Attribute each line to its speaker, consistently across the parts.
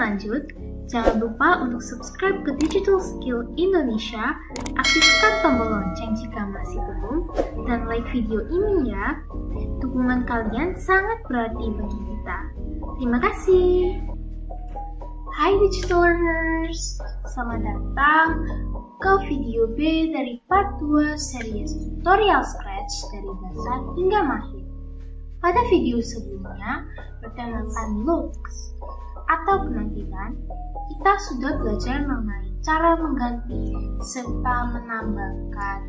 Speaker 1: lanjut, jangan lupa untuk subscribe ke Digital Skill Indonesia, aktifkan tombol lonceng jika masih belum, dan like video ini ya. Dukungan kalian sangat berarti bagi kita. Terima kasih. Hai Digital Learners, selamat datang ke video B dari part 2 series tutorial Scratch dari dasar hingga mahir. Pada video sebelumnya, bertemakan looks atau penampilan, kita sudah belajar mengenai cara mengganti serta menambahkan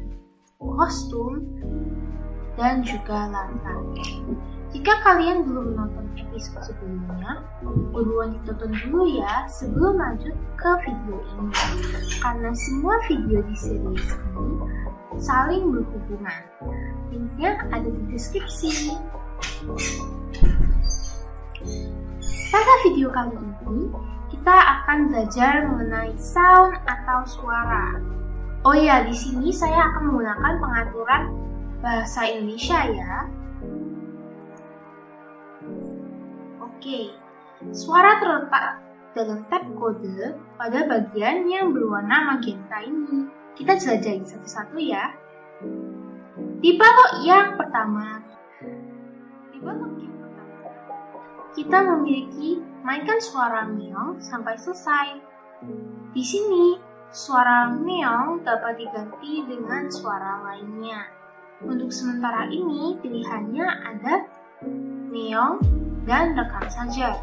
Speaker 1: kostum dan juga latar. Jika kalian belum menonton episode sebelumnya, buruan ditonton dulu ya sebelum lanjut ke video ini, karena semua video di series ini saling berhubungan. Linknya ada di deskripsi. Pada video kali ini, kita akan belajar mengenai sound atau suara. Oh ya, di sini saya akan menggunakan pengaturan bahasa Indonesia ya. Oke, suara terletak dalam tab kode pada bagian yang berwarna magenta ini. Kita jelajahin satu-satu ya. Di balok yang pertama, kita memiliki mainkan suara meong sampai selesai. Di sini, suara meong dapat diganti dengan suara lainnya. Untuk sementara ini, pilihannya ada meong dan rekam saja.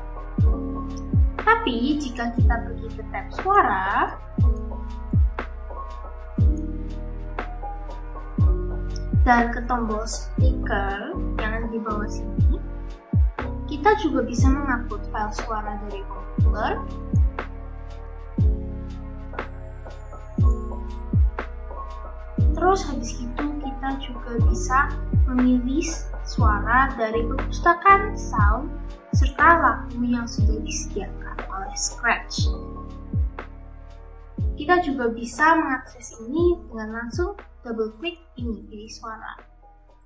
Speaker 1: Tapi jika kita pergi ke tab suara, dan ke tombol speaker yang ada di bawah sini, kita juga bisa mengupload file suara dari komputer, terus habis itu kita juga bisa memilih suara dari perpustakaan sound serta lagu yang sudah disediakan oleh Scratch. Kita juga bisa mengakses ini dengan langsung double klik ini, pilih suara.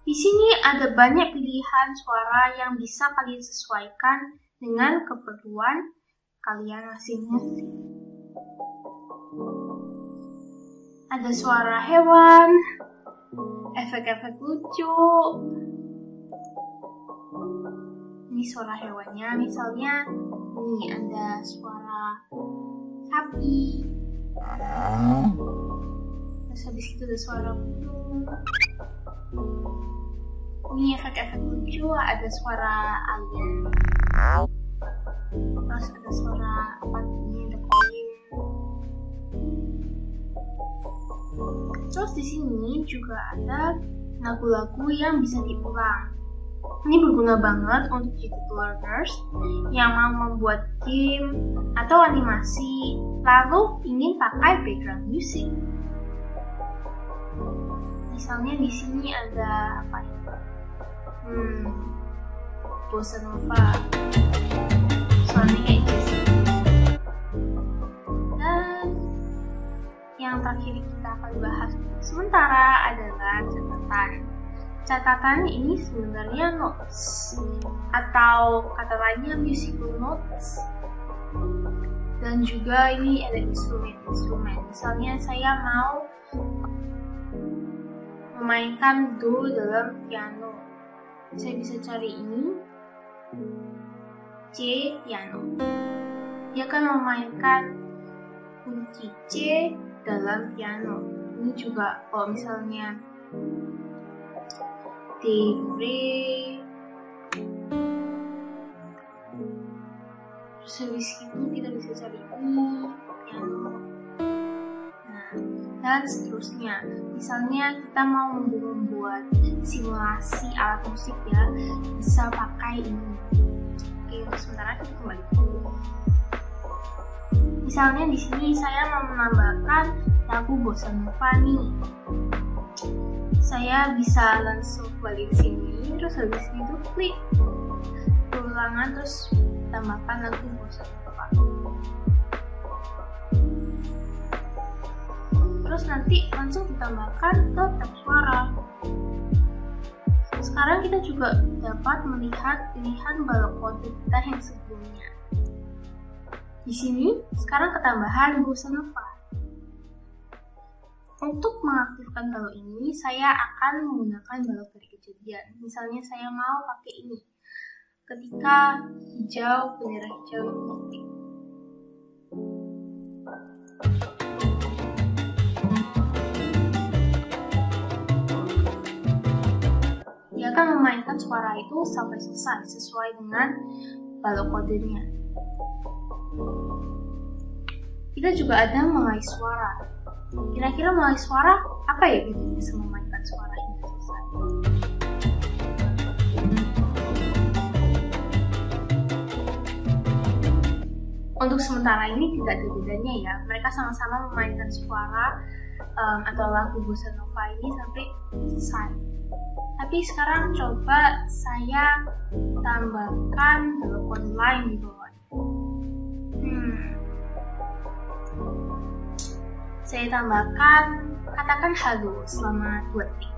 Speaker 1: Di sini ada banyak pilihan suara yang bisa kalian sesuaikan dengan keperluan kalian masing-masing. Ada suara hewan, efek-efek lucu. Ini suara hewannya, misalnya ini ada suara sapi. Terus habis itu ada suara burung. Ini efek-efek lucu, ada suara alien. Terus ada suara apa ini, ada koin. Terus di sini juga ada lagu-lagu yang bisa diulang. Ini berguna banget untuk digital learners yang mau membuat game atau animasi, lalu ingin pakai background music. Misalnya di sini ada apa ya? Bossa Nova, soalnya kayak gitu. Dan yang terakhir kita akan bahas sementara adalah catatan. Catatan ini sebenarnya notes atau kata lainnya musical notes. Dan juga ini ada instrumen-instrumen. Misalnya saya mau memainkan do dalam piano. Saya bisa cari ini C piano. Dia akan memainkan kunci C dalam piano. Ini juga kalau misalnya D, Re, terus habis itu kita bisa cari ini piano. Nah, dan seterusnya. Misalnya kita mau membuat simulasi alat musik ya, bisa pakai ini. Oke, sementara kita kembali dulu. Misalnya di sini saya mau menambahkan lagu Bossa Nova nih. Saya bisa langsung balik sini, terus habis itu klik ulangan, terus tambahkan lagu Bossa Nova. Terus nanti langsung ditambahkan ke tab suara. Sekarang kita juga dapat melihat pilihan balok kode kita yang sebelumnya. Di sini sekarang ketambahan bossa nova. Untuk mengaktifkan balok ini, saya akan menggunakan balok dari kejadian. Misalnya saya mau pakai ini. Ketika hijau, bendera hijau ini aktif. Dia akan memainkan suara itu sampai selesai sesuai dengan balok kodenya. Kita juga ada mulai suara. Kira-kira mulai suara apa ya gitu bisa memainkan suara hingga selesai? Untuk sementara ini tidak ada bedanya ya. Mereka sama-sama memainkan suara atau lagu bossa nova ini sampai selesai. Tapi sekarang coba saya tambahkan balok kode lain di bawah. Saya tambahkan katakan halo selama 2 detik.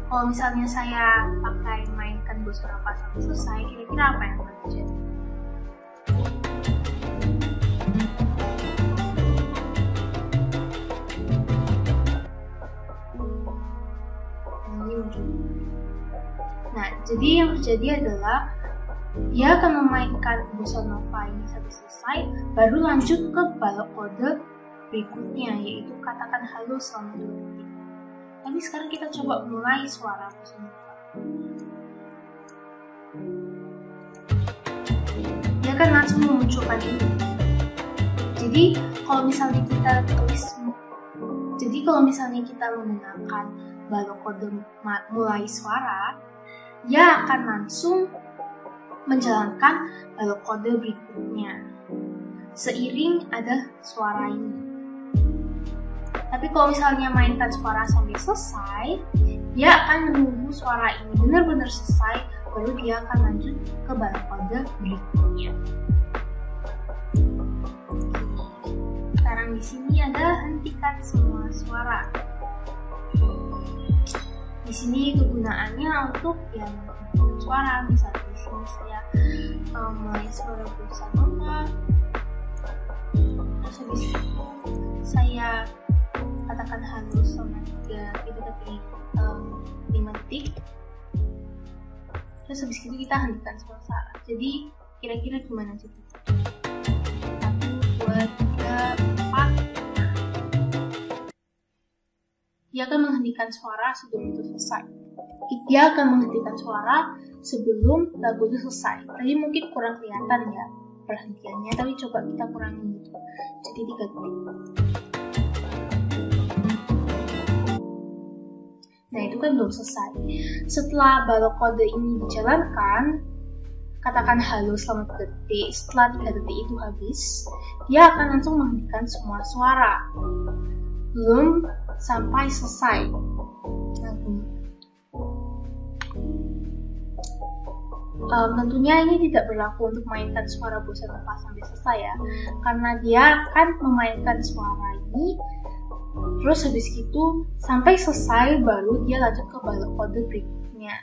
Speaker 1: Kalau misalnya saya pakai mainkan bossa nova sampai selesai, kira-kira apa yang akan terjadi? Nah, jadi yang terjadi adalah dia akan memainkan bossa nova ini sampai selesai, baru lanjut ke balok kode berikutnya, yaitu katakan halo selama 2 detik. Tapi sekarang kita coba mulai suara bossa nova. Dia akan langsung memunculkan ini. Jadi kalau misalnya kita menggunakan balok kode mulai suara, dia akan langsung menjalankan balok kode berikutnya seiring ada suara ini. Tapi kalau misalnya mainkan suara sampai selesai, dia akan menunggu suara ini benar-benar selesai, baru dia akan lanjut ke balok kode berikutnya. Sekarang di sini ada hentikan semua suara. Di sini kegunaannya untuk yang suara, misalnya di sini saya mulai suara bossa nova, terus habis itu saya katakan halo selama 5 detik, terus habis itu kita hentikan suara. Jadi kira-kira gimana sih? 1, 2, 3, 4. Dia akan menghentikan suara sebelum itu selesai. Dia akan menghentikan suara sebelum lagu itu selesai. Tadi mungkin kurang kelihatan ya perhentiannya, tapi coba kita kurangin gitu. Jadi 3 detik. Nah, itu kan belum selesai. Setelah balok kode ini dijalankan, katakan halo selama 3 detik. Setelah 3 detik itu habis, dia akan langsung menghentikan semua suara. Belum sampai selesai lagunya. Tentunya ini tidak berlaku untuk mainkan suara bossa nova sampai selesai ya, karena dia akan memainkan suara ini terus habis itu sampai selesai, baru dia lanjut ke balok kode berikutnya,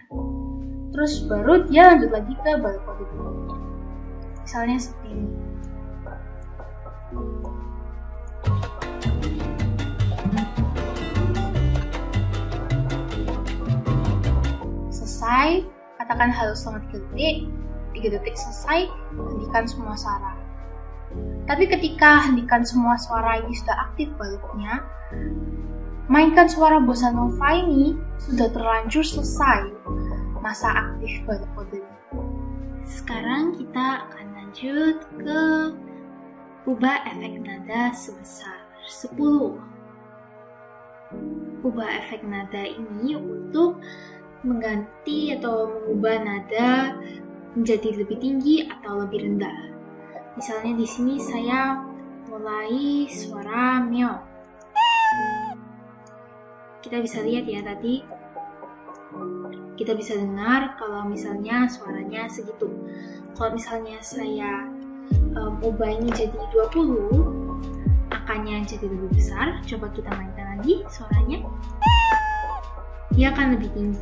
Speaker 1: terus baru dia lanjut lagi ke balok kode berikutnya, misalnya seperti ini. Selesai, katakan halo selama 3 detik selesai, hentikan semua suara. Tapi ketika hentikan semua suara ini sudah aktif baloknya, mainkan suara bossa nova ini sudah terlanjur selesai masa aktif balok kodenya. Sekarang kita akan lanjut ke ubah efek nada sebesar 10. Ubah efek nada ini untuk mengganti atau mengubah nada menjadi lebih tinggi atau lebih rendah. Misalnya di sini saya mulai suara meo. Kita bisa lihat ya tadi, kita bisa dengar kalau misalnya suaranya segitu. Kalau misalnya saya ubah ini jadi 20, angkanya jadi lebih besar. Coba kita mainkan lagi suaranya. Dia akan lebih tinggi.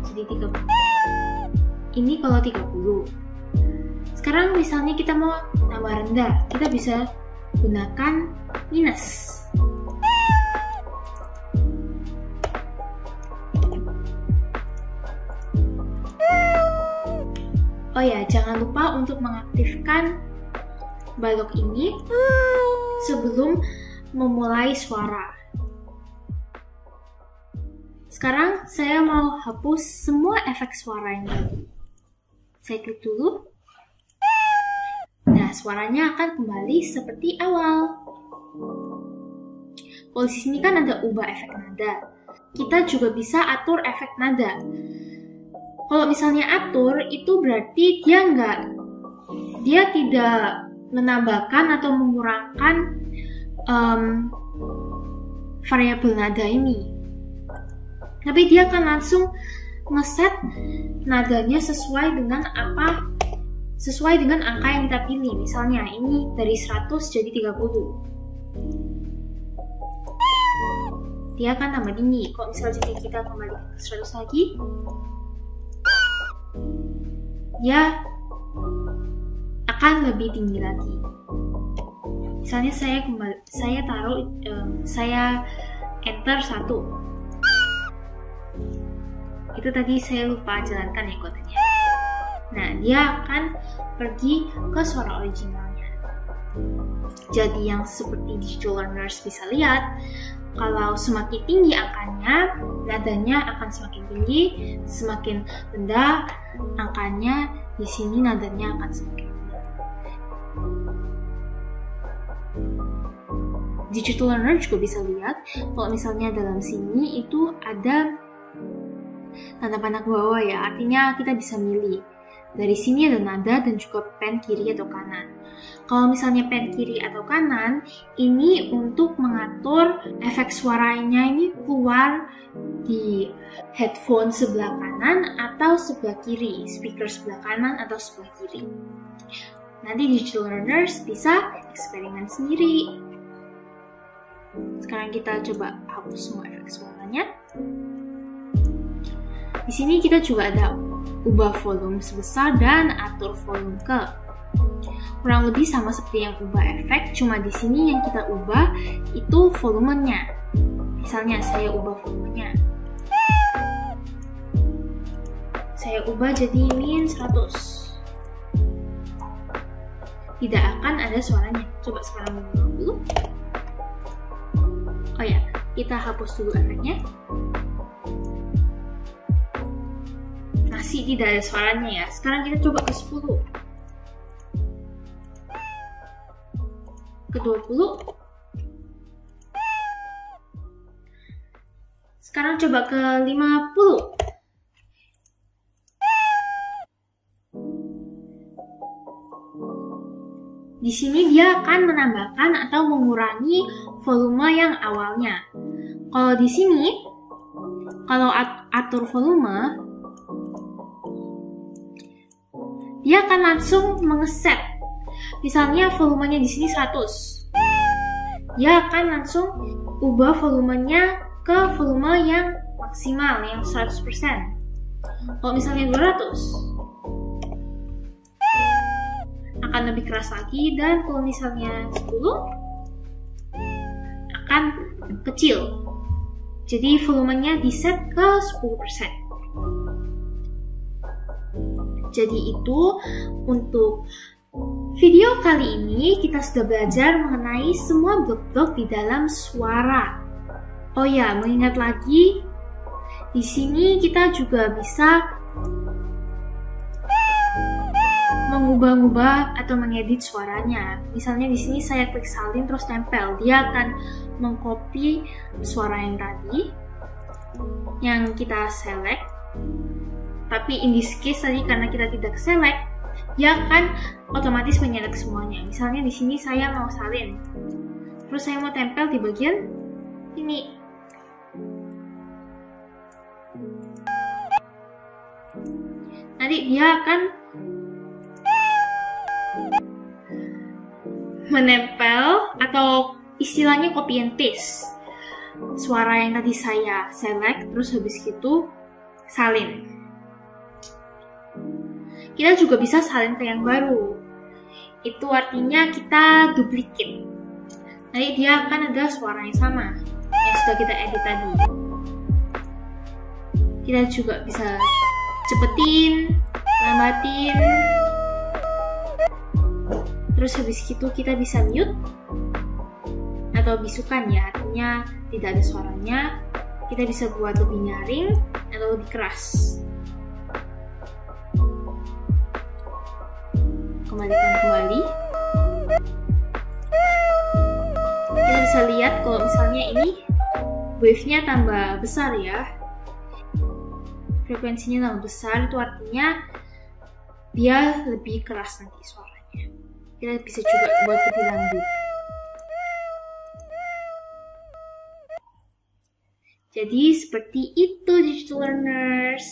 Speaker 1: Jadi 30. Ini kalau 30. Sekarang misalnya kita mau tambah rendah, kita bisa gunakan minus. Oh ya, jangan lupa untuk mengaktifkan balok ini sebelum memulai suara. Sekarang saya mau hapus semua efek suara yang tadi. Saya klik dulu. Nah, suaranya akan kembali seperti awal. Kalau di sini kan ada ubah efek nada. Kita juga bisa atur efek nada. Kalau misalnya atur, itu berarti dia tidak menambahkan atau mengurangi variabel nada ini. Tapi dia akan langsung ngeset nadanya sesuai dengan angka yang kita pilih. Misalnya ini dari 100 jadi 30. Dia akan tambah tinggi. Kalau misalnya kita kembali ke 100 lagi, dia akan lebih tinggi lagi. Misalnya saya enter 1. Itu tadi saya lupa jalankan ya kodenya. Nah, dia akan pergi ke suara originalnya. Jadi yang seperti digital learners bisa lihat, kalau semakin tinggi angkanya, nadanya akan semakin tinggi, semakin rendah angkanya, di sini nadanya akan semakin rendah. Digital learner juga bisa lihat, kalau misalnya dalam sini itu ada tanda panah bawah ya, artinya kita bisa milih. Dari sini ada nada dan juga pen kiri atau kanan. Kalau misalnya pen kiri atau kanan, ini untuk mengatur efek suaranya ini keluar di headphone sebelah kanan atau sebelah kiri, speaker sebelah kanan atau sebelah kiri. Nanti digital learners bisa eksperimen sendiri. Sekarang kita coba hapus semua efek suaranya. Di sini kita juga ada ubah volume sebesar dan atur volume ke. Kurang lebih sama seperti yang ubah efek, cuma di sini yang kita ubah itu volumenya. Misalnya saya ubah volumenya. Saya ubah jadi min 100. Tidak akan ada suaranya. Coba sekarang dulu. Oh ya, kita hapus dulu efeknya. Masih tidak ada suaranya ya. Sekarang kita coba ke 10. Ke 20. Sekarang coba ke 50. Di sini dia akan menambahkan atau mengurangi volume yang awalnya. Kalau di sini, kalau atur volume, dia akan langsung mengeset. Misalnya volumenya di sini 100. Dia akan langsung ubah volumenya ke volume yang maksimal, yang 100%. Kalau misalnya 200, akan lebih keras lagi, dan kalau misalnya 10, akan kecil. Jadi volumenya diset ke 10%. Jadi itu untuk video kali ini kita sudah belajar mengenai semua blok-blok di dalam suara. Oh ya, mengingat lagi, di sini kita juga bisa mengubah-ubah atau mengedit suaranya. Misalnya di sini saya klik salin terus tempel, dia akan mengcopy suara yang tadi yang kita select. Tapi in this case tadi karena kita tidak select, dia akan otomatis menyelect semuanya. Misalnya di sini saya mau salin, terus saya mau tempel di bagian ini. Nanti dia akan menempel atau istilahnya copy and paste suara yang tadi saya select, terus habis itu salin. kita juga bisa salin ke yang baru. Itu artinya kita duplicate. Nanti dia akan ada suara yang sama yang sudah kita edit tadi. Kita juga bisa cepetin, lambatin. Terus habis itu kita bisa mute atau bisukan ya, artinya tidak ada suaranya. Kita bisa buat lebih nyaring atau lebih keras. Kembalikan kembali. Kita bisa lihat kalau misalnya ini wave-nya tambah besar ya. Frekuensinya tambah besar, itu artinya dia lebih keras nanti suaranya. Kita bisa juga buat lebih lembut. Jadi seperti itu digital learners.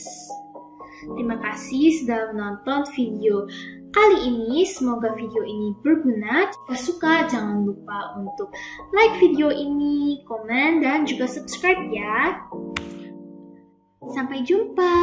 Speaker 1: Terima kasih sudah menonton video kali ini. Semoga video ini berguna. Jika suka jangan lupa untuk like video ini, komen, dan juga subscribe ya. Sampai jumpa.